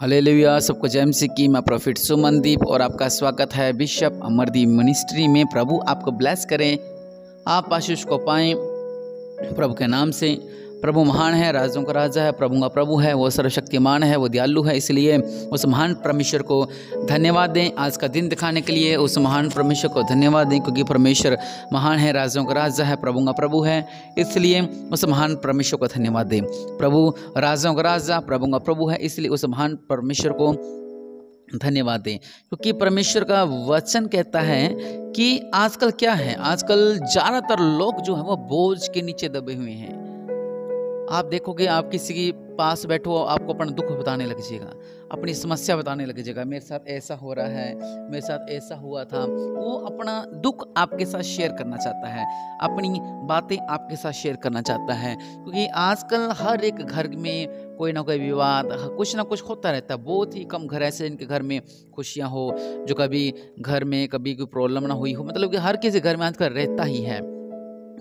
Hallelujah. सबको जय मसीह की। मैं प्रॉफिट सुमनदीप और आपका स्वागत है बिशप अमरदीप मिनिस्ट्री में। प्रभु आपको ब्लेस करें, आप आशीष को पाएं प्रभु के नाम से। प्रभु महान है, राजों का राजा है, प्रभु का प्रभु है, वो सर्वशक्तिमान है, वो दयालु है। इसलिए उस महान परमेश्वर को धन्यवाद दें। आज का दिन दिखाने के लिए उस महान परमेश्वर को धन्यवाद दें, क्योंकि परमेश्वर महान है, राजों का राजा है, प्रभु का प्रभु है। इसलिए उस महान परमेश्वर को धन्यवाद दें। प्रभु राजों का राजा, प्रभु का प्रभु है, इसलिए उस महान परमेश्वर को धन्यवाद दें। क्योंकि परमेश्वर का वचन कहता है कि आजकल क्या है, आजकल ज़्यादातर लोग जो है वो बोझ के नीचे दबे हुए हैं। आप देखोगे, आप किसी के पास बैठो, आपको अपना दुख बताने लग जाएगा, अपनी समस्या बताने लग जाएगा। मेरे साथ ऐसा हो रहा है, मेरे साथ ऐसा हुआ था। वो अपना दुख आपके साथ शेयर करना चाहता है, अपनी बातें आपके साथ शेयर करना चाहता है। क्योंकि आजकल हर एक घर में कोई ना कोई विवाद, कुछ ना कुछ होता रहता है। बहुत ही कम घर ऐसे इनके घर में खुशियाँ हो, जो कभी घर में कभी कोई प्रॉब्लम ना हुई हो। मतलब कि हर किसी घर में आजकल रहता ही है।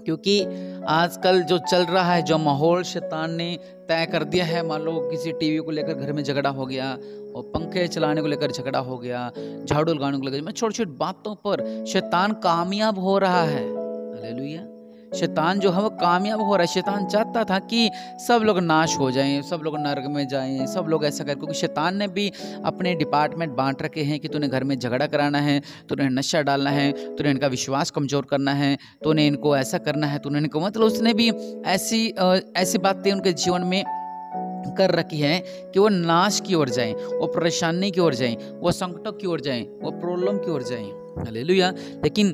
क्योंकि आजकल जो चल रहा है, जो माहौल शैतान ने तय कर दिया है, मान लो किसी टीवी को लेकर घर में झगड़ा हो गया, और पंखे चलाने को लेकर झगड़ा हो गया, झाड़ू लगाने को लेकर, छोटी छोटी बातों पर शैतान कामयाब हो रहा है। हालेलुया। शैतान जो है वो कामयाब हो रहा है। शैतान चाहता था कि सब लोग नाश हो जाएं, सब लोग नरक में जाएं, सब लोग ऐसा करें। क्योंकि शैतान ने भी अपने डिपार्टमेंट बांट रखे हैं कि तूने घर में झगड़ा कराना है, तूने नशा डालना है, तूने इनका विश्वास कमज़ोर करना है, तूने इनको ऐसा करना है, तूने इनको, मतलब उसने भी ऐसी बातें उनके जीवन में कर रखी है कि वो नाश की ओर जाएं, वो परेशानी की ओर जाएं, वो संकटों की ओर जाएं, वो प्रॉब्लम की ओर जाएं। हालेलुया। लेकिन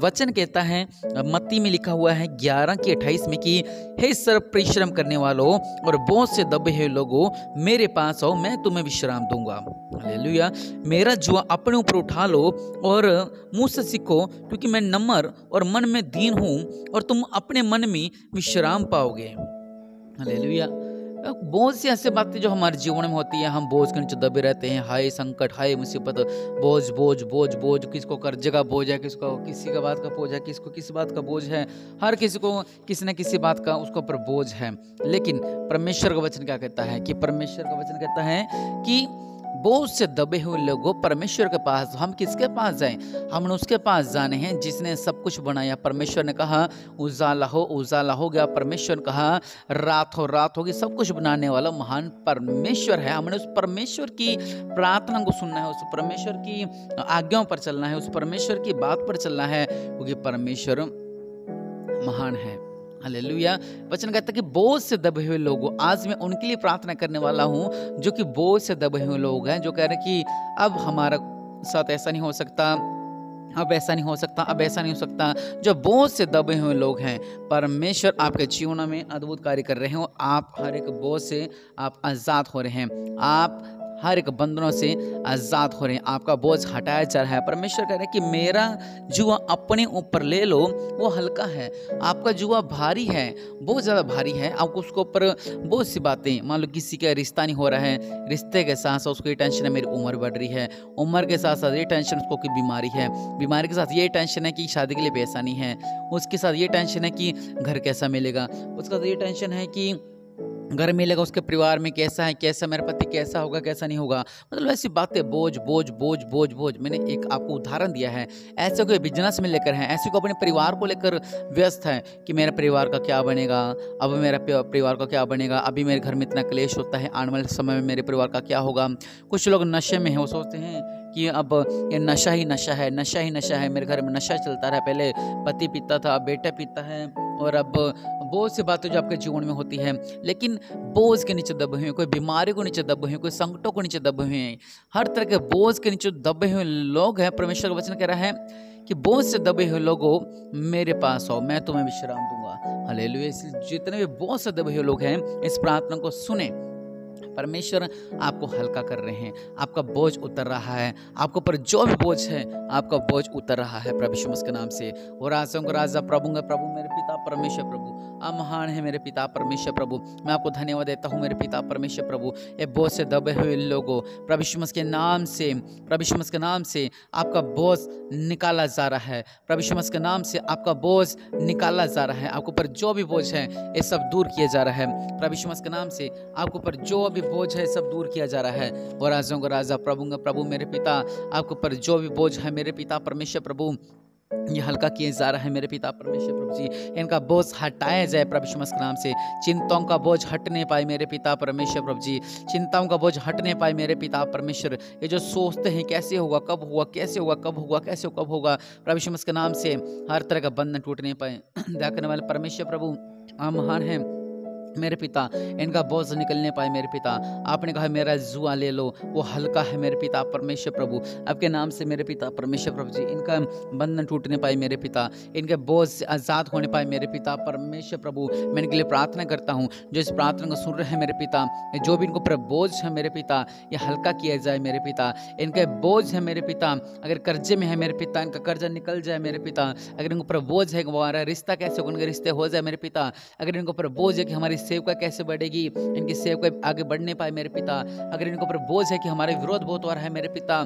वचन कहता है, मत्ती में लिखा हुआ है 11:28 में कि हे सर्व परिश्रम करने वालों और बोझ से दबे हुए लोगों, मेरे पास आओ, मैं तुम्हें विश्राम दूंगा। हालेलुया। मेरा जुआ अपने ऊपर उठा लो और मुझ से सीखो, क्योंकि मैं नम्र और मन में दीन हूँ, और तुम अपने मन में विश्राम पाओगे। हालेलुया। बहुत सी ऐसी बातें जो हमारे जीवन में होती है, हम बोझ के नीचे दबे रहते हैं। हाय संकट, हाय मुसीबत, बोझ बोझ बोझ बोझ, किसको कर्जे का बोझ है, किसको किसी का बात का बोझ है, किसको किस बात का बोझ है। हर किसी को किसी न किसी बात का उसके ऊपर बोझ है। लेकिन परमेश्वर का वचन क्या कहता है कि परमेश्वर का वचन कहता है कि बोझ से दबे हुए लोगों, परमेश्वर के पास। हम किसके पास जाएं? हमने उसके पास जाने हैं जिसने सब कुछ बनाया। परमेश्वर ने कहा उजाला हो, उजाला हो गया। परमेश्वर ने कहा रात हो, रात होगी। सब कुछ बनाने वाला महान परमेश्वर है। हमने उस परमेश्वर की प्रार्थना को सुनना है, उस परमेश्वर की आज्ञाओं पर चलना है, उस परमेश्वर की बात पर चलना है, क्योंकि परमेश्वर महान है। हालेलुया। वचन कहता है कि बोझ से दबे हुए लोगों, आज मैं उनके लिए प्रार्थना करने वाला हूं जो कि बोझ से दबे हुए लोग हैं, जो कह रहे हैं कि अब हमारा साथ ऐसा नहीं हो सकता, अब ऐसा नहीं हो सकता, अब ऐसा नहीं हो सकता। जो बोझ से दबे हुए लोग हैं, परमेश्वर आपके जीवन में अद्भुत कार्य कर रहे हैं। आप हर एक बोझ से आप आज़ाद हो रहे हैं, आप हर एक बंधनों से आज़ाद हो रहे हैं, आपका बोझ हटाया जा रहा है। परमेश्वर कह रहे हैं कि मेरा जुआ अपने ऊपर ले लो, वो हल्का है। आपका जुआ भारी है, बहुत ज़्यादा भारी है। आपको उसके ऊपर बहुत सी बातें, मान लो किसी का रिश्ता नहीं हो रहा है, रिश्ते के साथ साथ उसको ये टेंशन है मेरी उम्र बढ़ रही है, उम्र के साथ साथ ये टेंशन उसको कि बीमारी है, बीमारी के साथ ये टेंशन है कि शादी के लिए पैसा नहीं है, उसके साथ ये टेंशन है कि घर कैसा मिलेगा, उसका ये टेंशन है कि घर मिलेगा, उसके परिवार में कैसा है, कैसा मेरा पति कैसा होगा, कैसा नहीं होगा। मतलब ऐसी बातें, बोझ बोझ बोझ बोझ बोझ। मैंने एक आपको उदाहरण दिया है। ऐसे कोई बिजनेस में लेकर है, ऐसे को अपने परिवार को लेकर व्यस्त है कि मेरा परिवार का क्या बनेगा, अब मेरा परिवार का क्या बनेगा, अभी मेरे घर में इतना क्लेश होता है, आने वाले समय में मेरे परिवार का क्या होगा। कुछ लोग नशे में हैं, वो सोचते हैं कि अब ये नशा ही नशा है, नशा ही नशा है, मेरे घर में नशा चलता रहा। पहले पति पीता था, अब बेटा पीता है, और अब बहुत सी बातें जो आपके जीवन में होती है। लेकिन बोझ के नीचे दबे हुए, कोई बीमारी को नीचे दबे हुए, कोई संकटों को नीचे दबे हुए हैं, हर तरह के बोझ के नीचे दबे हुए लोग हैं। परमेश्वर का वचन कह रहा है कि बोझ से दबे हुए लोगों, मेरे पास आओ, मैं तुम्हें विश्राम दूंगा। हालेलुया। इसलिए जितने भी बोझ से दबे हुए लोग हैं, इस प्रार्थना को सुने। परमेश्वर आपको हल्का कर रहे हैं, आपका बोझ उतर रहा है, आपके ऊपर जो भी बोझ है, आपका बोझ उतर रहा है प्रभु यीशु मसीह के नाम से। और राजाओं का राजा, प्रभु का प्रभु, मेरे पिता परमेश्वर प्रभु, आप महान है मेरे पिता परमेश्वर प्रभु। मैं आपको धन्यवाद देता हूँ मेरे पिता परमेश्वर प्रभु। ये बोझ से दबे हुए लोगों, प्रभु यीशु मसीह के नाम से, प्रभु यीशु मसीह के नाम से आपका बोझ निकाला जा रहा है। प्रभु यीशु मसीह के नाम से आपका बोझ निकाला जा रहा है। आपके ऊपर जो भी बोझ है, ये सब दूर किया जा रहा है। प्रभु यीशु मसीह के नाम से आपके ऊपर जो जो भी बोझ है सब दूर किया जा रहा है। और राजाओं का राजा, प्रभु का प्रभु मेरे पिता, आपके ऊपर जो भी बोझ है मेरे पिता परमेश्वर प्रभु, ये हल्का किया जा रहा है मेरे पिता परमेश्वर प्रभु जी। इनका बोझ हटाया जाए प्रभु यीशु मसीह के नाम से। चिंताओं का बोझ हटने पाए मेरे पिता परमेश्वर प्रभु जी। चिंताओं का बोझ हटने पाए मेरे पिता परमेश्वर। ये जो सोचते हैं कैसे होगा, कब होगा, कैसे होगा, कब होगा, कैसे कब होगा, प्रभु यीशु मसीह के नाम से हर तरह का बंधन टूटने पाए। दया करने वाले परमेश्वर प्रभु, आप महान हैं मेरे पिता। इनका बोझ निकलने पाए मेरे पिता। आपने कहा मेरा जुआ ले लो, वो हल्का है मेरे पिता परमेश्वर प्रभु। आपके नाम से मेरे पिता परमेश्वर प्रभु जी, इनका बंधन टूटने पाए मेरे पिता। इनके बोझ से आज़ाद होने पाए मेरे पिता परमेश्वर प्रभु। मैं इनके लिए प्रार्थना करता हूँ जो इस प्रार्थना को सुन रहे हैं मेरे पिता। जो भी इनको ऊपर बोझ है मेरे पिता, ये हल्का किया जाए मेरे पिता। इनके बोझ है मेरे पिता, अगर कर्जे में है मेरे पिता, इनका कर्जा निकल जाए मेरे पिता। अगर इनके ऊपर बोझ है हमारा रिश्ता कैसे होगा, इनके रिश्ते हो जाए मेरे पिता। अगर इनके ऊपर बोझ है कि हमारी सेवका कैसे बढ़ेगी, इनकी सेवका आगे बढ़ने पाए मेरे पिता। अगर इनके ऊपर बोझ है कि हमारे विरोध बहुत हो रहा है मेरे पिता,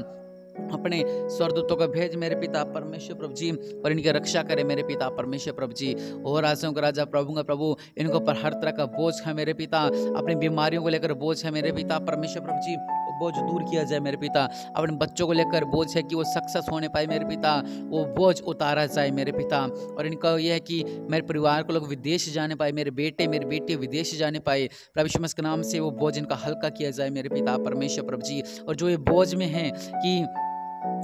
अपने स्वर्गदूतों को भेज मेरे पिता परमेश्वर प्रभु जी, और इनकी रक्षा करे मेरे पिता परमेश्वर प्रभु जी। और राजाओं का राजा, प्रभु का प्रभु, इनके ऊपर हर तरह का बोझ है मेरे पिता। अपनी बीमारियों को लेकर बोझ है मेरे पिता परमेश्वर प्रभु जी, बोझ दूर किया जाए मेरे पिता। अपने बच्चों को लेकर बोझ है कि वो सक्सेस होने पाए मेरे पिता, वो बोझ उतारा जाए मेरे पिता। और इनका यह है कि मेरे परिवार को लोग विदेश जाने पाए, मेरे बेटे मेरी बेटी विदेश जाने पाए, प्रभु यीशु मसीह के नाम से वो बोझ इनका हल्का किया जाए मेरे पिता परमेश्वर प्रभु जी। और जो ये बोझ में है कि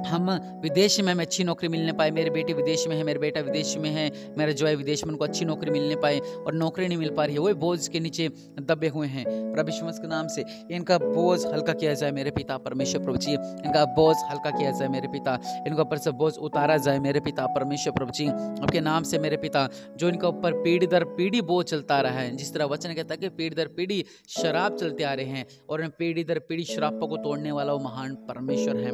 हम विदेश में हमें अच्छी नौकरी मिलने पाए, मेरी बेटी विदेश में है, मेरा बेटा विदेश में है, मेरा जो है विदेश में उनको अच्छी नौकरी मिलने पाए और नौकरी नहीं मिल पा रही है, वो बोझ के नीचे दबे हुए हैं प्रभु यीशु मसीह के नाम से। इनका बोझ हल्का किया जाए मेरे पिता परमेश्वर प्रभु जी। इनका बोझ हल्का किया जाए मेरे पिता। इनके ऊपर से बोझ उतारा जाए मेरे पिता परमेश्वर प्रभु जी, आपके नाम से मेरे पिता। जो इनके ऊपर पीढ़ी दर पीढ़ी बोझ चलता रहा है, जिस तरह वचन कहता है कि पीढ़ी दर पीढ़ी शराब चलते आ रहे हैं, और पीढ़ी दर पीढ़ी शराबों को तोड़ने वाला वो महान परमेश्वर है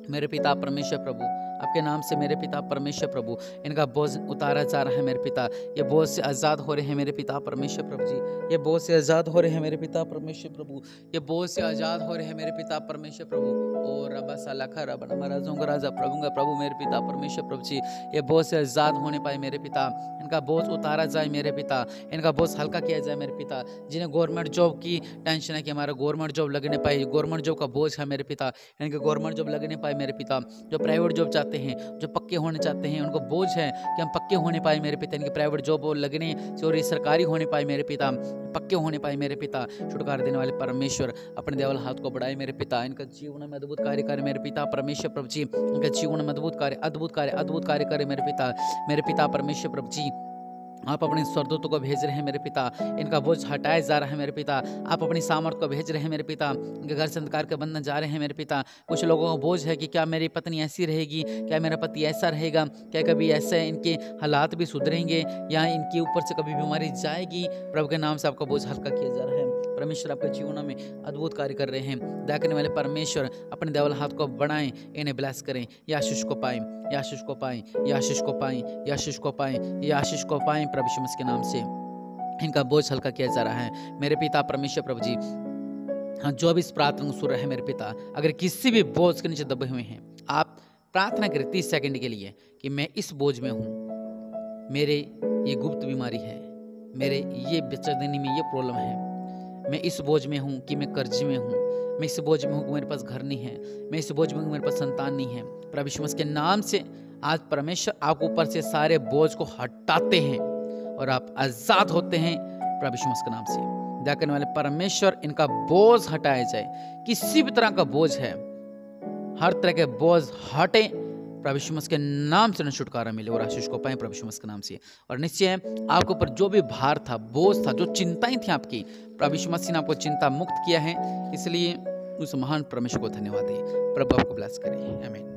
मेरे पिता परमेश्वर प्रभु। आपके नाम से मेरे पिता परमेश्वर प्रभु, इनका बोझ उतारा जा रहा है मेरे पिता। ये बोझ से आज़ाद हो रहे हैं मेरे पिता परमेश्वर प्रभु जी। ये बोझ से आज़ाद हो रहे हैं मेरे पिता परमेश्वर प्रभु। ये बोझ से आज़ाद हो रहे हैं मेरे पिता परमेश्वर प्रभु। और रबा सालाखा रबा महाराजों का राजा, प्रभु का प्रभु मेरे पिता परमेश्वर प्रभु जी। ये बोझ से आज़ाद होने पाए मेरे पिता। इनका बोझ उतारा जाए मेरे पिता। इनका बोझ हल्का किया जाए मेरे पिता। जिन्हें गवर्नमेंट जॉब की टेंशन है कि हमारा गवर्नमेंट जॉब लगने पाए, गवर्नमेंट जॉब का बोझ है मेरे पिता, इनके गवर्नमेंट जॉब लगने पाए मेरे पिता। जो प्राइवेट जॉब चाहते हैं, जो पक्के होने चाहते हैं, उनको बोझ है कि हम पक्के होने पाए मेरे पिता। इनके प्राइवेट जॉब लगने से और सरकारी होने पाए मेरे पिता, पक्के होने पाए मेरे पिता। छुटकारा देने वाले परमेश्वर, अपने देवल हाथ को बढ़ाए मेरे पिता। इनका जीवन में अद्भुत कार्य करे मेरे पिता परमेश्वर प्रभु जी। इनका जीवन में अद्भुत कार्य करे मेरे पिता परमेश्वर प्रभु जी। आप अपने स्वर्गदूतों को भेज रहे हैं मेरे पिता। इनका बोझ हटाया जा रहा है मेरे पिता। आप अपनी सामर्थ को भेज रहे हैं मेरे पिता। इनके घर से अंधकार के बंधन जा रहे हैं मेरे पिता। कुछ लोगों को बोझ है कि क्या मेरी पत्नी ऐसी रहेगी, क्या मेरा पति ऐसा रहेगा, क्या कभी ऐसे इनके हालात भी सुधरेंगे, या इनके ऊपर से कभी बीमारी जाएगी। प्रभु के नाम से आपका बोझ हल्का किया जा रहा है। परमेश्वर आपके जीवनों में अद्भुत कार्य कर रहे हैं। दया करने वाले परमेश्वर, अपने देवल हाथ को बढ़ाएं, इन्हें ब्लेस करें। या आशीष को पाएं, या आशीष को पाएं, या आशीष को पाएं, या आशीष को पाएं, या आशीष को पाएं। प्रभु यीशु मसीह के नाम से इनका बोझ हल्का किया जा रहा है मेरे पिता परमेश्वर प्रभु जी। हाँ, जो भी इस प्रार्थना को सुन रहे हैं मेरे पिता, अगर किसी भी बोझ के नीचे दबे हुए हैं, आप प्रार्थना करें 30 सेकंड के लिए कि मैं इस बोझ में हूँ, मेरे ये गुप्त बीमारी है, मेरे ये बेचैनी में ये प्रॉब्लम है, मैं इस बोझ में हूँ कि मैं कर्ज में हूँ, मैं इस बोझ में हूँ कि मेरे पास घर नहीं है, मैं इस बोझ में हूँ मेरे पास संतान नहीं है। प्रभु यीशु मसीह के नाम से आज परमेश्वर आपके ऊपर से सारे बोझ को हटाते हैं और आप आजाद होते हैं प्रभु यीशु मसीह के नाम से। दया करने वाले परमेश्वर, इनका बोझ हटाया जाए। किसी भी तरह का बोझ है, हर तरह के बोझ हटे प्रभु यीशु मसीह के नाम से छुटकारा मिले और आशीष को पाएं प्रभु यीशु मसीह के नाम से। और निश्चय है आपके ऊपर जो भी भार था, बोझ था, जो चिंताएं थी आपकी, प्रभु यीशु मसीह ने आपको चिंता मुक्त किया है। इसलिए उस महान परमेश्वर को धन्यवाद दें। प्रभु आपको ब्लेस करे। आमीन।